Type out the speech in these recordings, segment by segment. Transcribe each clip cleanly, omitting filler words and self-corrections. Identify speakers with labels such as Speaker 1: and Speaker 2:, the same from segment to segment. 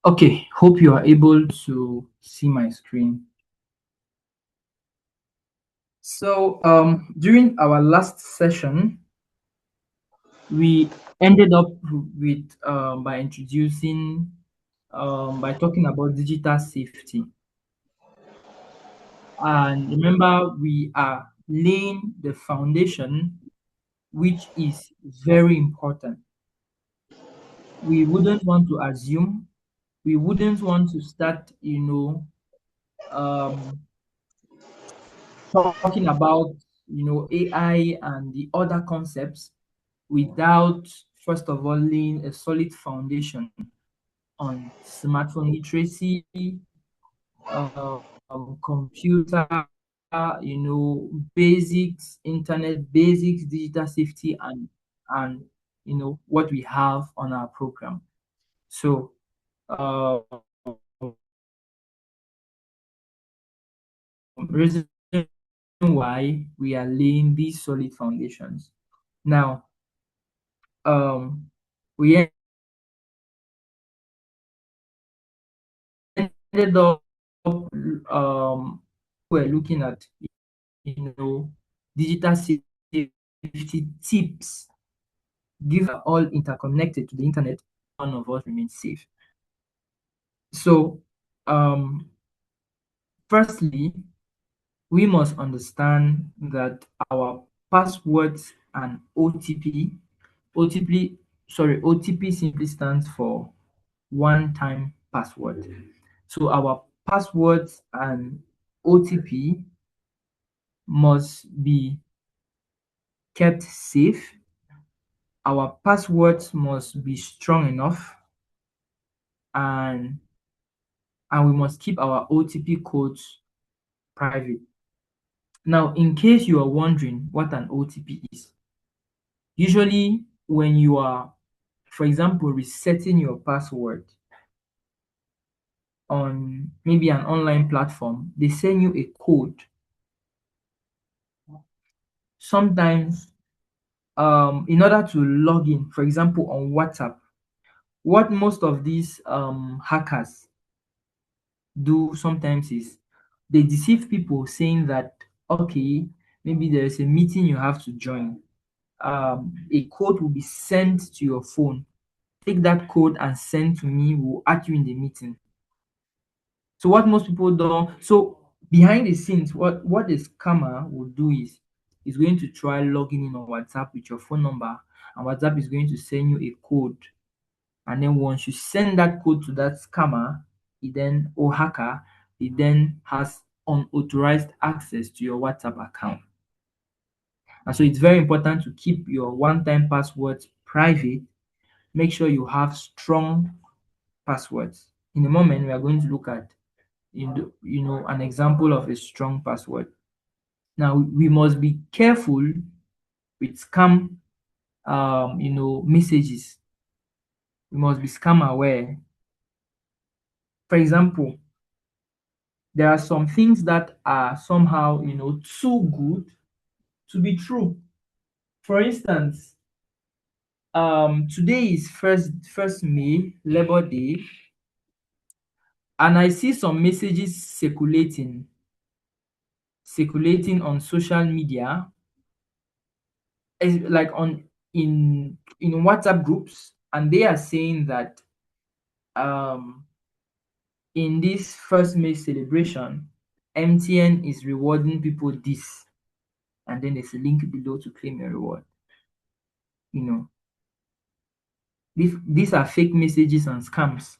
Speaker 1: Okay, hope you are able to see my screen. So, during our last session, we ended up with by introducing by talking about digital safety. And remember, we are laying the foundation, which is very important. We wouldn't want to assume, we wouldn't want to start, um, talking about AI and the other concepts without first of all laying a solid foundation on smartphone literacy, computer, basics, internet basics, digital safety, and what we have on our program. So, uh, reason why we are laying these solid foundations. Now, we ended up we're looking at you know digital safety tips. These are all interconnected to the internet. None of us remains safe. So, firstly, we must understand that our passwords and OTP simply stands for one time password. So our passwords and OTP must be kept safe. Our passwords must be strong enough, and we must keep our OTP codes private. Now, in case you are wondering what an OTP is, usually when you are, for example, resetting your password on maybe an online platform, they send you a code. Sometimes, in order to log in, for example, on WhatsApp, what most of these hackers do sometimes is they deceive people saying that, okay, maybe there is a meeting you have to join. A code will be sent to your phone. Take that code and send to me. We'll add you in the meeting. So what most people don't, so behind the scenes, what the scammer will do is going to try logging in on WhatsApp with your phone number, and WhatsApp is going to send you a code. And then once you send that code to that scammer, he then or hacker, he then has unauthorized access to your WhatsApp account. And so it's very important to keep your one-time passwords private. Make sure you have strong passwords. In a moment, we are going to look at an example of a strong password. Now we must be careful with scam messages. We must be scam aware. For example, there are some things that are somehow too good to be true. For instance, today is first May, Labor Day, and I see some messages circulating on social media, like on in WhatsApp groups, and they are saying that um in this first May celebration, MTN is rewarding people this, and then there's a link below to claim your reward. You know, these are fake messages and scams.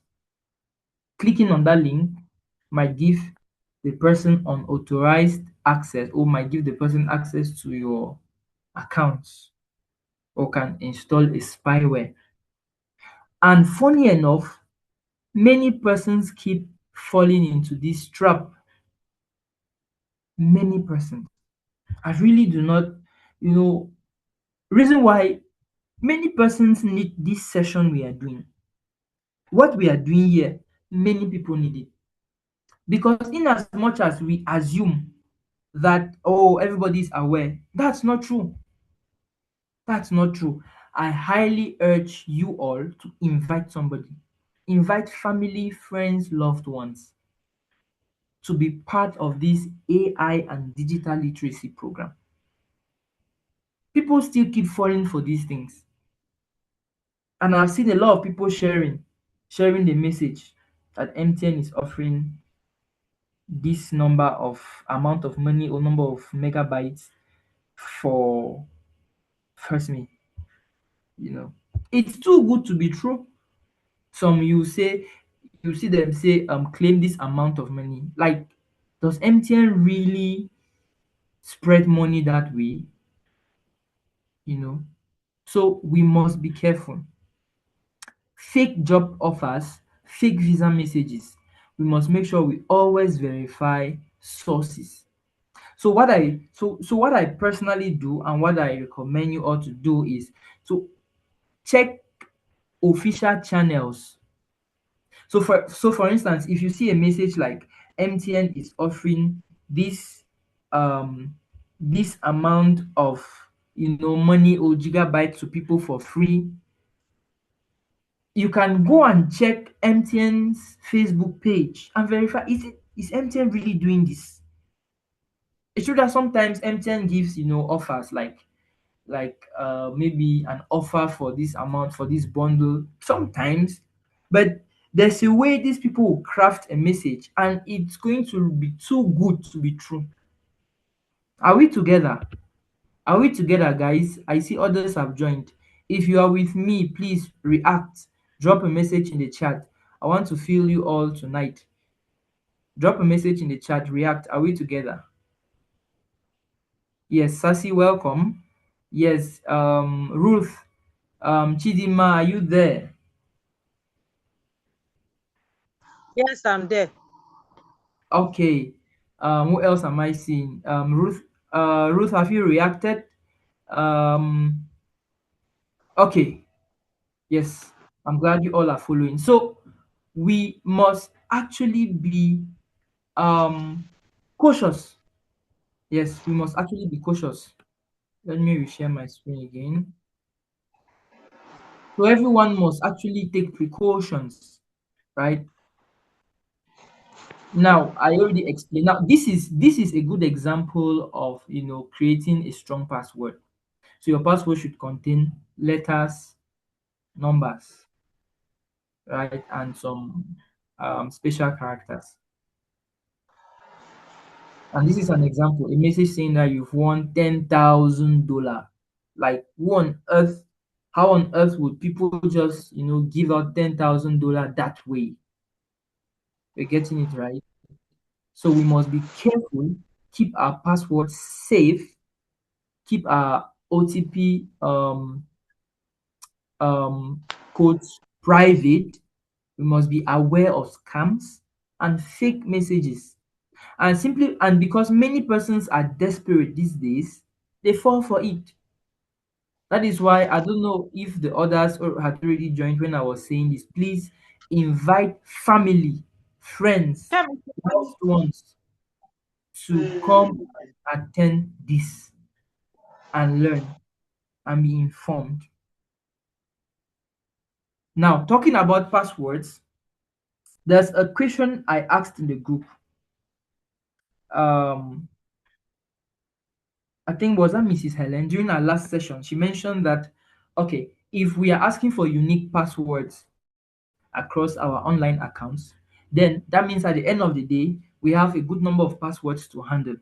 Speaker 1: Clicking on that link might give the person unauthorized access, or might give the person access to your accounts, or can install a spyware. And funny enough, many persons keep falling into this trap. Many persons. I really do not, you know, reason why many persons need this session we are doing. What we are doing here, many people need it. Because in as much as we assume that, oh, everybody is aware, that's not true. That's not true. I highly urge you all to invite somebody. invite family, friends, loved ones to be part of this AI and digital literacy program. People still keep falling for these things. And I've seen a lot of people sharing the message that MTN is offering this number of amount of money or number of megabytes for first me. You know, it's too good to be true. Some you see them say claim this amount of money. Like, does MTN really spread money that way? You know, so we must be careful. Fake job offers, fake visa messages. We must make sure we always verify sources. So what I personally do and what I recommend you all to do is to check official channels. So for instance, if you see a message like MTN is offering this um this amount of money or gigabytes to people for free, you can go and check MTN's Facebook page and verify, is MTN really doing this? It's true that sometimes MTN gives offers like maybe an offer for this amount for this bundle sometimes, but there's a way these people will craft a message and it's going to be too good to be true. Are we together? Are we together, guys? I see others have joined. If you are with me, please react. Drop a message in the chat. I want to feel you all tonight. Drop a message in the chat. React. Are we together? Yes, Sassy, welcome. Yes, Ruth, Chidima, are you there?
Speaker 2: Yes, I'm there.
Speaker 1: Okay. Who else am I seeing? Ruth, have you reacted? Um, okay. Yes, I'm glad you all are following. So we must actually be um cautious. Yes, we must actually be cautious. Let me reshare my screen again. So everyone must actually take precautions, right? Now, I already explained. Now, this is a good example of creating a strong password. So your password should contain letters, numbers, right, and some special characters. And this is an example, a message saying that you've won $10,000. Like, how on earth would people just give out $10,000 that way? You're getting it right. So we must be careful, keep our passwords safe, keep our OTP codes private. We must be aware of scams and fake messages. And because many persons are desperate these days, they fall for it. That is why I don't know if the others had already joined when I was saying this. Please invite family, friends, loved ones to come and attend this and learn and be informed. Now, talking about passwords, there's a question I asked in the group. Um, I think was that Mrs. Helen during our last session. She mentioned that okay, if we are asking for unique passwords across our online accounts, then that means at the end of the day we have a good number of passwords to handle.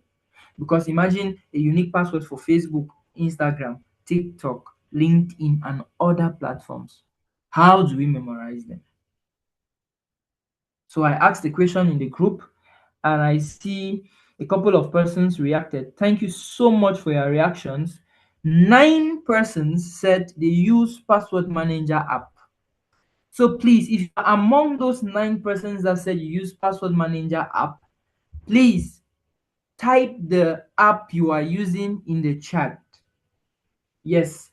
Speaker 1: Because imagine a unique password for Facebook, Instagram, TikTok, LinkedIn, and other platforms. How do we memorize them? So I asked the question in the group and I see a couple of persons reacted. Thank you so much for your reactions. 9 persons said they use password manager app. So please, if you're among those 9 persons that said you use password manager app, please type the app you are using in the chat. Yes,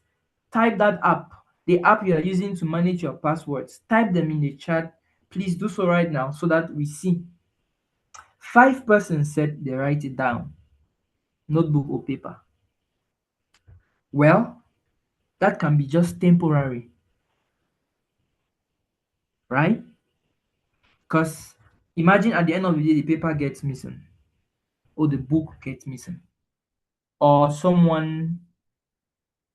Speaker 1: type that app, the app you are using to manage your passwords. Type them in the chat. Please do so right now so that we see. 5 persons said they write it down, notebook or paper. Well, that can be just temporary, right? Because imagine at the end of the day, the paper gets missing or the book gets missing, or someone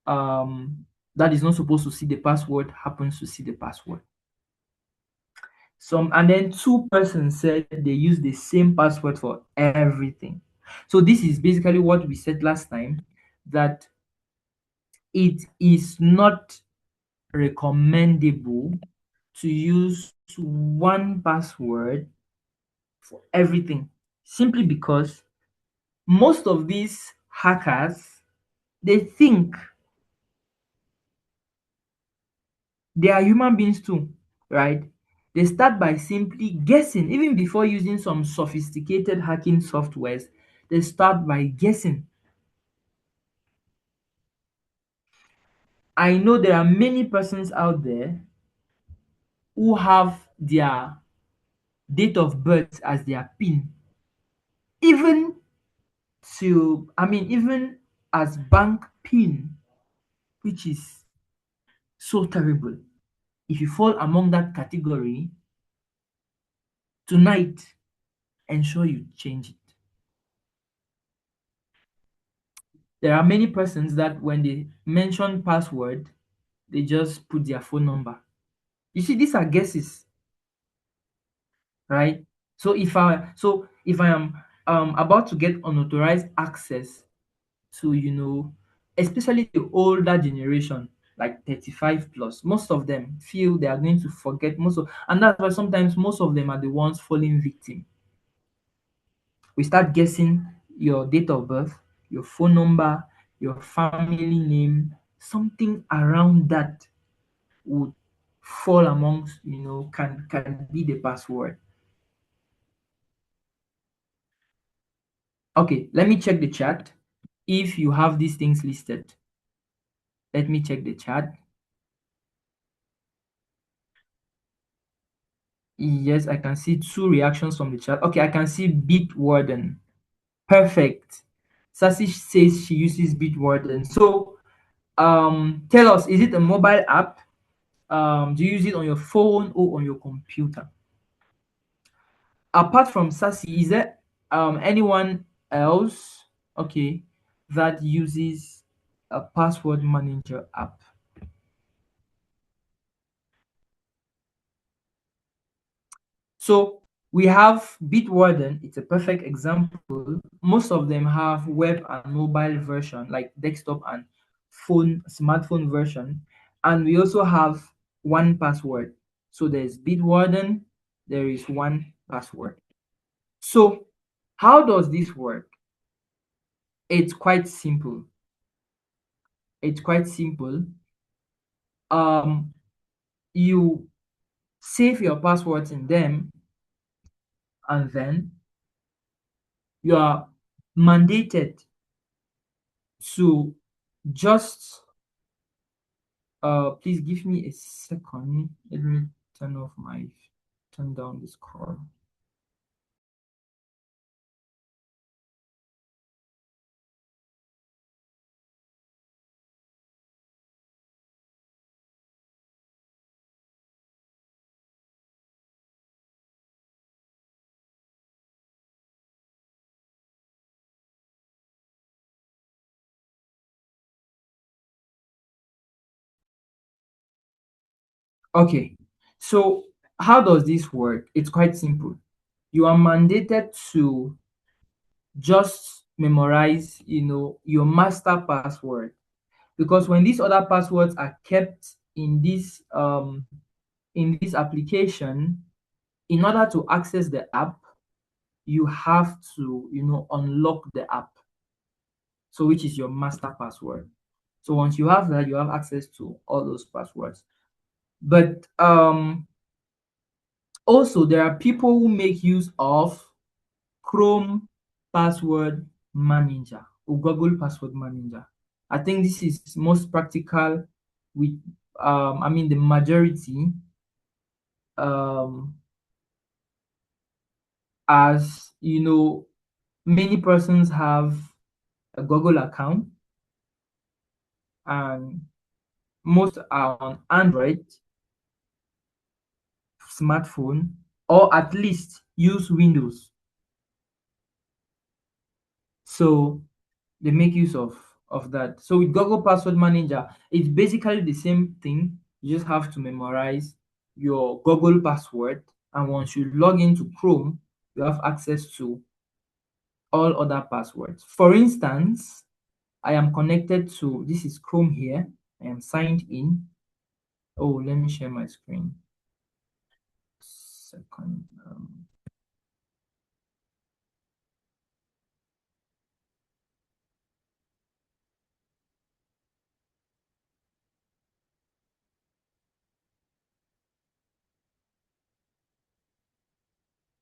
Speaker 1: that is not supposed to see the password happens to see the password. And then two persons said they use the same password for everything. So this is basically what we said last time, that it is not recommendable to use one password for everything, simply because most of these hackers, they think they are human beings too, right? They start by simply guessing, even before using some sophisticated hacking softwares. They start by guessing. I know there are many persons out there who have their date of birth as their PIN, even even as bank PIN, which is so terrible. If you fall among that category, tonight, ensure you change it. There are many persons that when they mention password, they just put their phone number. You see, these are guesses, right? So if I am about to get unauthorized access to, especially the older generation, like 35 plus, most of them feel they are going to forget and that's why sometimes most of them are the ones falling victim. We start guessing your date of birth, your phone number, your family name, something around that would fall amongst, can be the password. Okay, let me check the chat. If you have these things listed, let me check the chat. Yes, I can see two reactions from the chat. Okay, I can see Bitwarden. Perfect. Sassy says she uses Bitwarden. So, tell us, is it a mobile app? Do you use it on your phone or on your computer? Apart from Sassy, is there anyone else, okay, that uses a password manager app? So we have Bitwarden. It's a perfect example. Most of them have web and mobile version, like desktop and smartphone version. And we also have one password. So there's Bitwarden, there is one password. So how does this work? It's quite simple. It's quite simple. Um, you save your passwords in them, and then you are mandated to just please give me a second. Let me turn down this call. Okay, so how does this work? It's quite simple. You are mandated to just memorize, your master password, because when these other passwords are kept in this application, in order to access the app, you have to, unlock the app. So which is your master password. So once you have that, you have access to all those passwords. But also there are people who make use of Chrome password manager or Google password manager. I think this is most practical with the majority, um as many persons have a Google account, and most are on Android smartphone. or at least use Windows. So they make use of that. So with Google Password Manager, it's basically the same thing. You just have to memorize your Google password, and once you log into Chrome, you have access to all other passwords. For instance, I am connected to, this is Chrome here. I am signed in. Oh, let me share my screen. Second.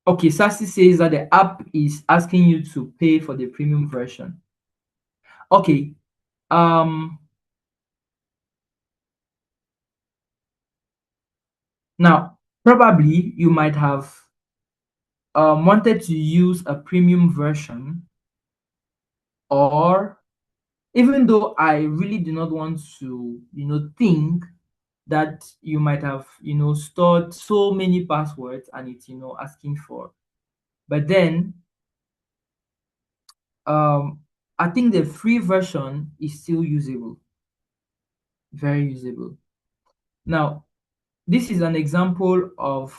Speaker 1: Okay, Sassy says that the app is asking you to pay for the premium version. Okay. Now, probably you might have wanted to use a premium version, or even though I really do not want to, think that you might have, stored so many passwords and it's, asking for. But then, I think the free version is still usable, very usable. Now, this is an example of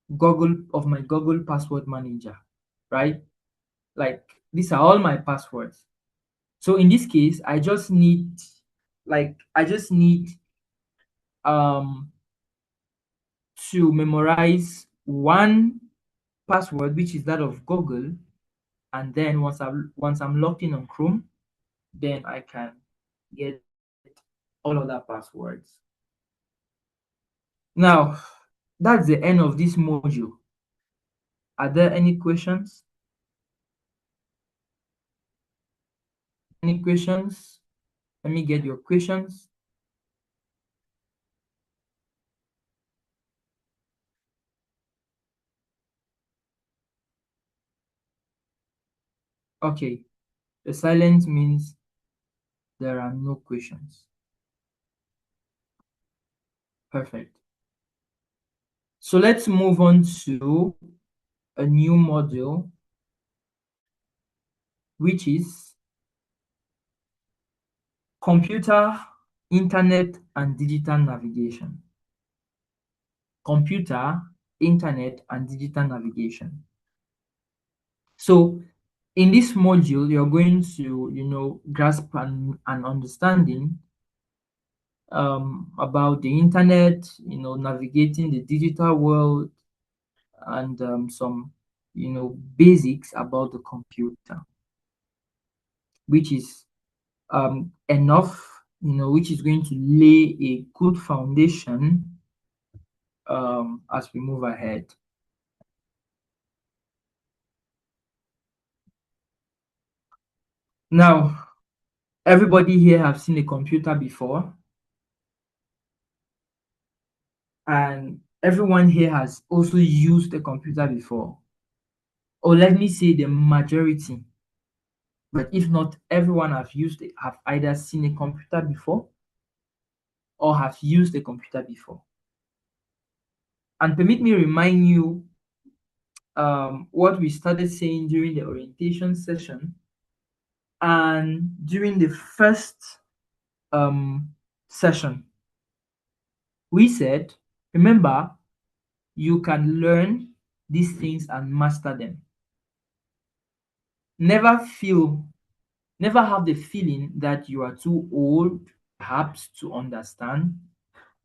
Speaker 1: my Google Password Manager, right? Like these are all my passwords. So in this case, I just need um to memorize one password, which is that of Google, and then once I'm logged in on Chrome, then I can get all other passwords. Now, that's the end of this module. Are there any questions? Any questions? Let me get your questions. Okay, the silence means there are no questions. Perfect. So let's move on to a new module, which is computer, internet, and digital navigation. Computer, internet, and digital navigation. So in this module, you're going to, grasp an understanding about the internet, navigating the digital world, and some, basics about the computer, which is enough, which is going to lay a good foundation as we move ahead. Now, everybody here have seen a computer before, and everyone here has also used a computer before, or let me say the majority. But if not, everyone have either seen a computer before or have used a computer before. And permit me remind you what we started saying during the orientation session and during the first session. We said, remember, you can learn these things and master them. Never feel, never have the feeling that you are too old, perhaps, to understand,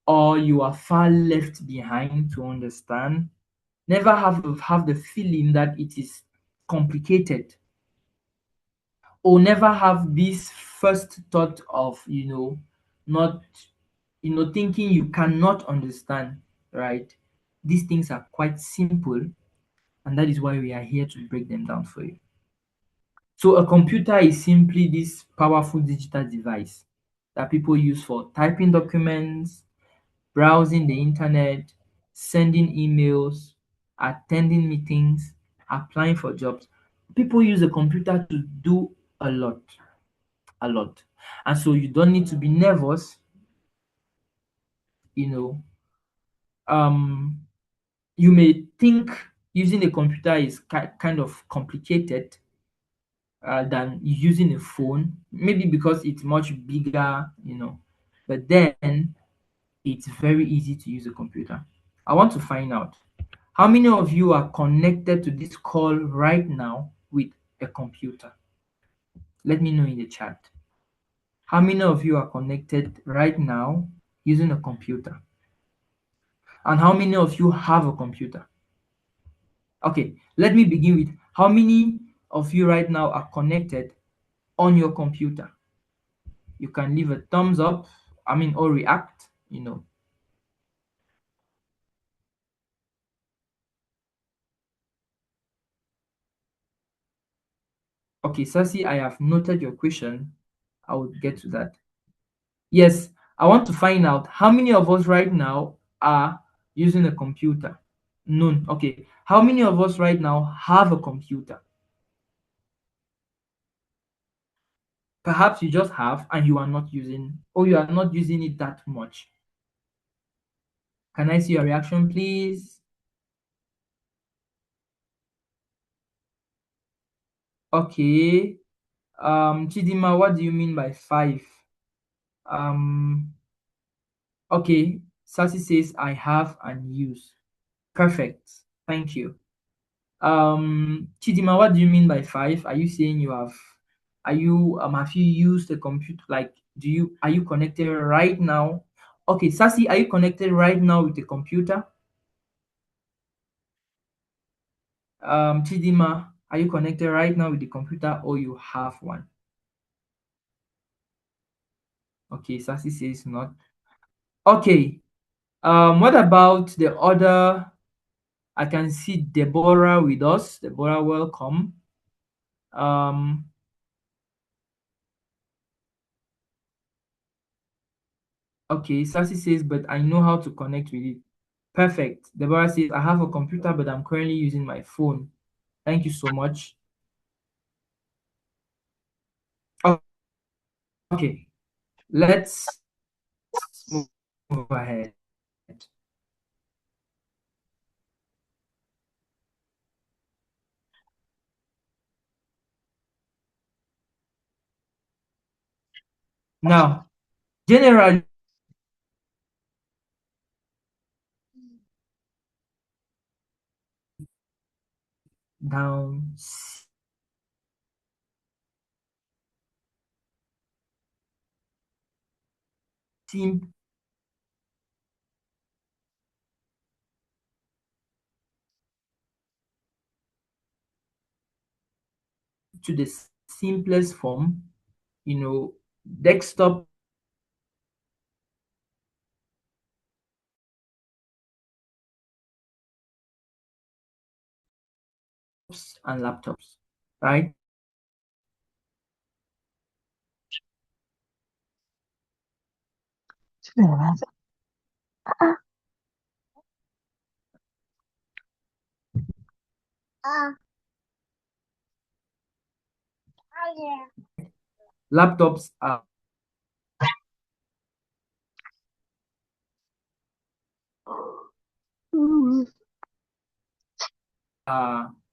Speaker 1: or you are far left behind to understand. Never have the feeling that it is complicated, or never have this first thought of, not, thinking you cannot understand, right? These things are quite simple, and that is why we are here to break them down for you. So a computer is simply this powerful digital device that people use for typing documents, browsing the internet, sending emails, attending meetings, applying for jobs. People use a computer to do a lot, a lot. And so you don't need to be nervous, you know. Um, you may think using a computer is kind of complicated than using a phone, maybe because it's much bigger, but then it's very easy to use a computer. I want to find out how many of you are connected to this call right now with a computer. Let me know in the chat. How many of you are connected right now using a computer? And how many of you have a computer? Okay, let me begin with how many of you right now are connected on your computer? You can leave a thumbs up, or react. Okay, Sassy, I have noted your question. I will get to that. Yes, I want to find out how many of us right now are using a computer. None. Okay. How many of us right now have a computer? Perhaps you just have and you are not using, or you are not using it that much. Can I see your reaction, please? Okay. Chidima, what do you mean by 5? Um, okay. Sassy says I have and use. Perfect. Thank you. Chidima, what do you mean by 5? Are you saying have you used the computer? Like, are you connected right now? Okay, Sassy, are you connected right now with the computer? Chidima, are you connected right now with the computer or you have one? Okay, Sassy says not. Okay. What about the other? I can see Deborah with us. Deborah, welcome. Um, okay, Sassy says, but I know how to connect with it. Perfect. Deborah says, I have a computer, but I'm currently using my phone. Thank you so much. Okay, let's move ahead. Now, generally, down sim to the simplest form, desktop and laptops, right? Laptops are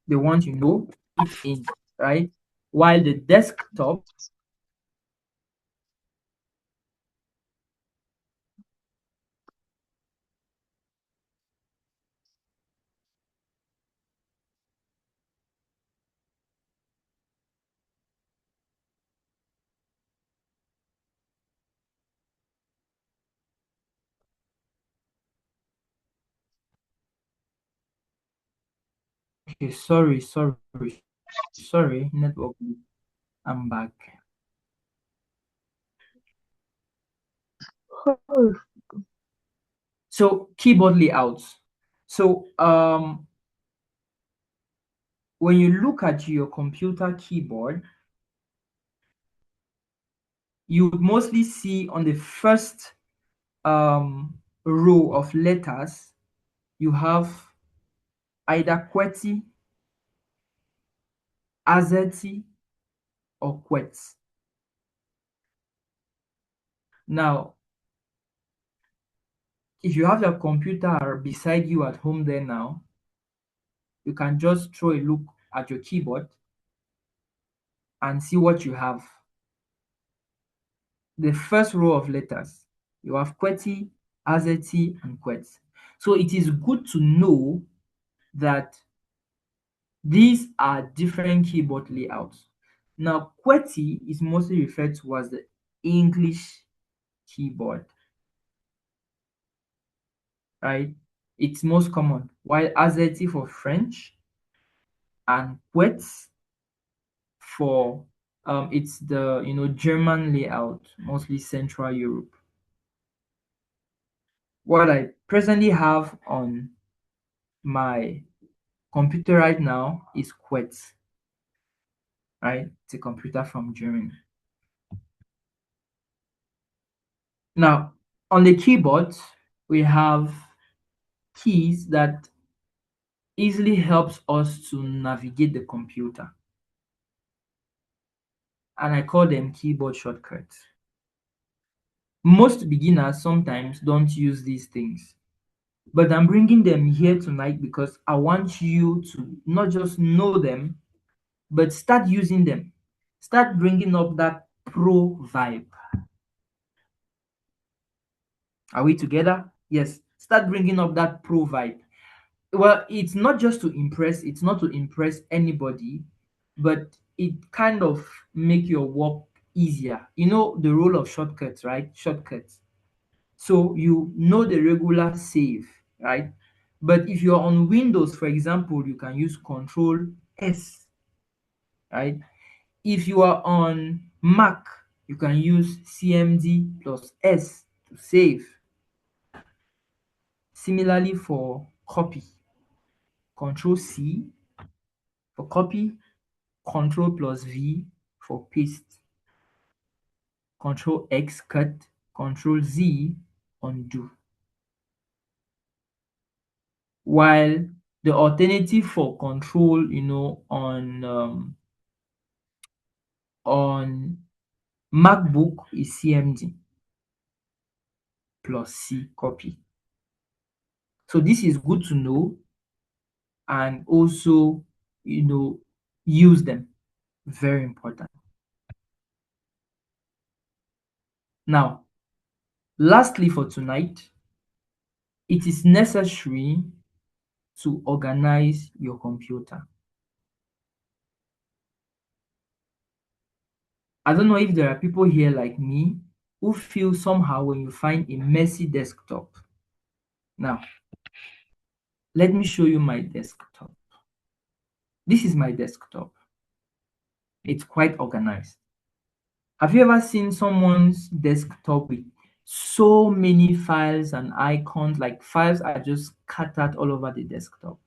Speaker 1: the ones in, right? While the desktop okay, sorry, network. I'm back. So keyboard layouts. So when you look at your computer keyboard, you would mostly see on the first row of letters, you have either QWERTY, AZERTY, or QWERTY. Now, if you have your computer beside you at home there now, you can just throw a look at your keyboard and see what you have. The first row of letters, you have QWERTY, AZERTY, and QWERTY. So it is good to know that these are different keyboard layouts. Now, QWERTY is mostly referred to as the English keyboard, right? It's most common, while AZERTY for French and QWERTY for it's the German layout, mostly Central Europe. What I presently have on my computer right now is QWERTY, right? It's a computer from Germany. Now, on the keyboard, we have keys that easily helps us to navigate the computer, and I call them keyboard shortcuts. Most beginners sometimes don't use these things, but I'm bringing them here tonight because I want you to not just know them, but start using them. Start bringing up that pro vibe. Are we together? Yes. Start bringing up that pro vibe. Well, it's not just to impress, it's not to impress anybody, but it kind of make your work easier. You know the role of shortcuts, right? Shortcuts. So you know the regular save, right? But if you're on Windows, for example, you can use Control S, right? If you are on Mac, you can use CMD plus S to save. Similarly for copy, Control C for copy, Control plus V for paste, Control X cut, Control Z undo. While the alternative for control, on MacBook is CMD plus C copy. So this is good to know and also, use them. Very important. Now, lastly for tonight, it is necessary to organize your computer. I don't know if there are people here like me who feel somehow when you find a messy desktop. Now, let me show you my desktop. This is my desktop. It's quite organized. Have you ever seen someone's desktop with so many files and icons, like files are just scattered all over the desktop?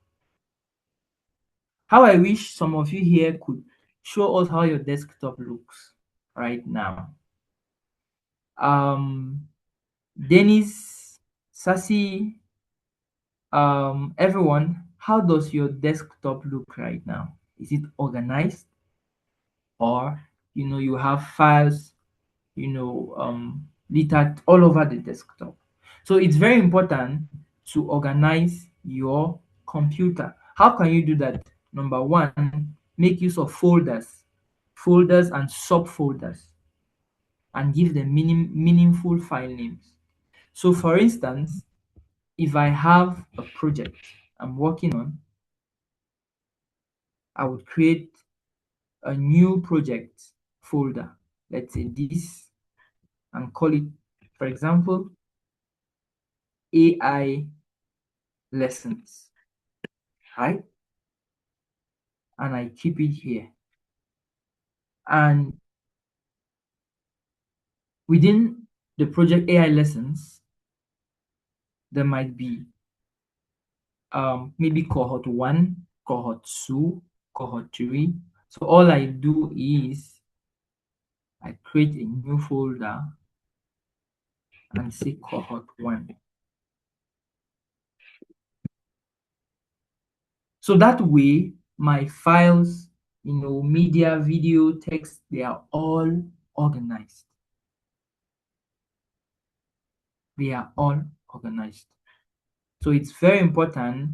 Speaker 1: How I wish some of you here could show us how your desktop looks right now. Dennis, Sassy, everyone, how does your desktop look right now? Is it organized, or you have files littered all over the desktop? So it's very important to organize your computer. How can you do that? Number one, make use of folders and subfolders, and give them meaningful file names. So for instance, if I have a project I'm working on, I would create a new project folder, let's say this, and call it, for example, AI lessons, right? And I keep it here. And within the project AI lessons, there might be maybe cohort 1, cohort 2, cohort 3. So all I do is I create a new folder and say cohort 1. So that way, my files, media, video, text, they are all organized. They are all organized. So it's very important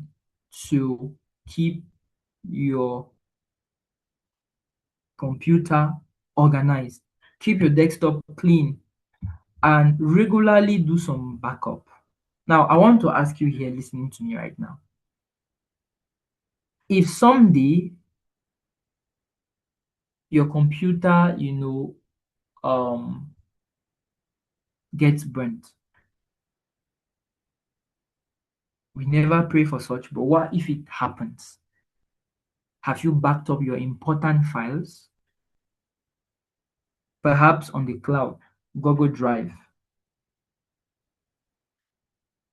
Speaker 1: to keep your computer organized. Keep your desktop clean and regularly do some backup. Now, I want to ask you here listening to me right now. If someday your computer, gets burnt, we never pray for such, but what if it happens? Have you backed up your important files? Perhaps on the cloud, Google Drive,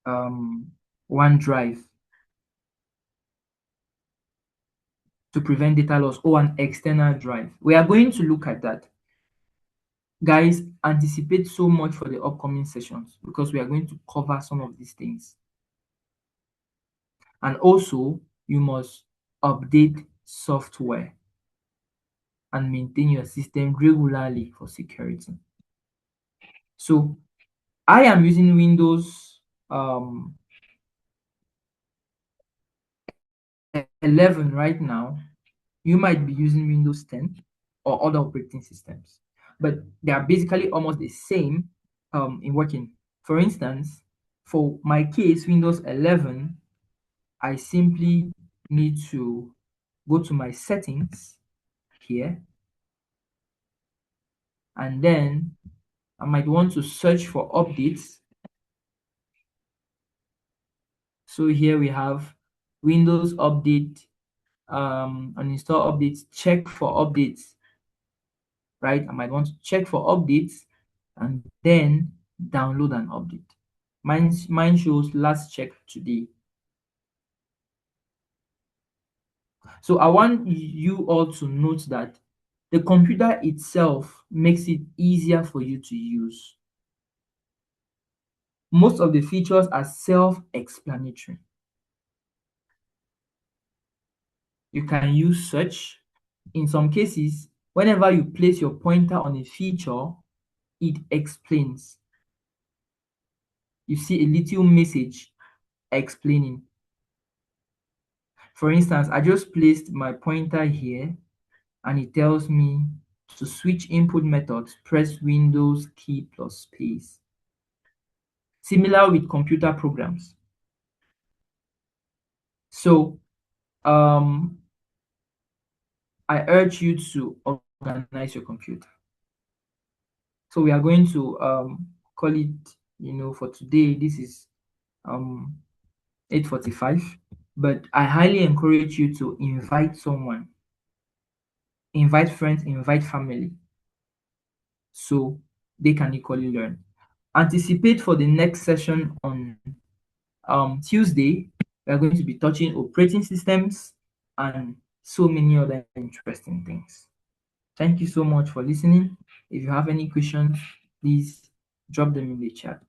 Speaker 1: OneDrive, to prevent data loss, or an external drive. We are going to look at that. Guys, anticipate so much for the upcoming sessions because we are going to cover some of these things. And also, you must update software and maintain your system regularly for security. So, I am using Windows 11 right now. You might be using Windows 10 or other operating systems, but they are basically almost the same in working. For instance, for my case, Windows 11, I simply need to go to my settings here, and then I might want to search for updates. So here we have Windows Update, uninstall updates, check for updates, right? I might want to check for updates and then download an update. Mine shows last check today. So I want you all to note that the computer itself makes it easier for you to use. Most of the features are self-explanatory. You can use search. In some cases, whenever you place your pointer on a feature, it explains. You see a little message explaining. For instance, I just placed my pointer here and it tells me to switch input methods, press Windows key plus space. Similar with computer programs. So I urge you to organize your computer. So we are going to call it, for today, this is 8:45, but I highly encourage you to invite someone, invite friends, invite family, so they can equally learn. Anticipate for the next session on Tuesday. We are going to be touching operating systems and so many other interesting things. Thank you so much for listening. If you have any questions, please drop them in the chat.